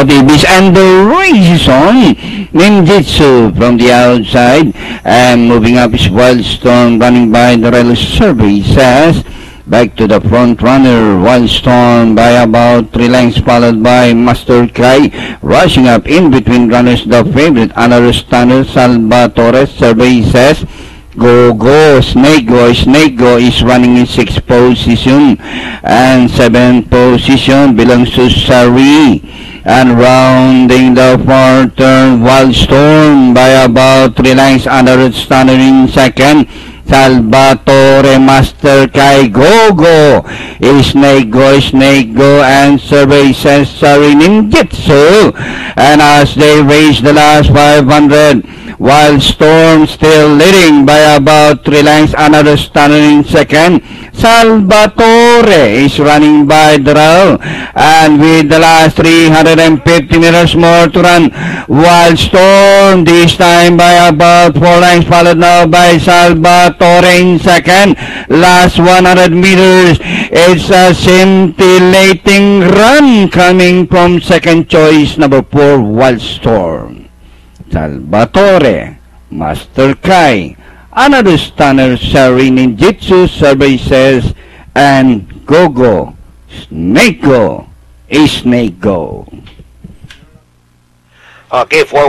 Davis, and the race is on. Ninjitsu from the outside and moving up is Wildstorm, running by the rail survey says. Back to the front runner, Wildstorm by about 3 lengths, followed by Master Kai. Rushing up in between runners, the favorite, another stunner, Salvatore. Survey says, Go, Snake Go is running in 6th position, and 7th position belongs to Sari. And rounding the far turn, Wildstorm by about 3 lengths, another stunner in 2nd. Salvatore, Master Kai, Go, Snake Go, and Survey says Sari Ninjitsu. And as they race the last 500, Wildstorm still leading by about 3 lengths, another stunner in 2nd. Salvatore is running by the rail, and with the last 350 meters more to run, Wildstorm this time by about 4 lengths, followed now by Salvatore in 2nd. Last 100 meters, it's a scintillating run coming from 2nd choice, number 4, Wildstorm. Salvatore, Master Kai, another stunner, Sari Ninjitsu, Survey says, and Go, Snake Go. Okay, for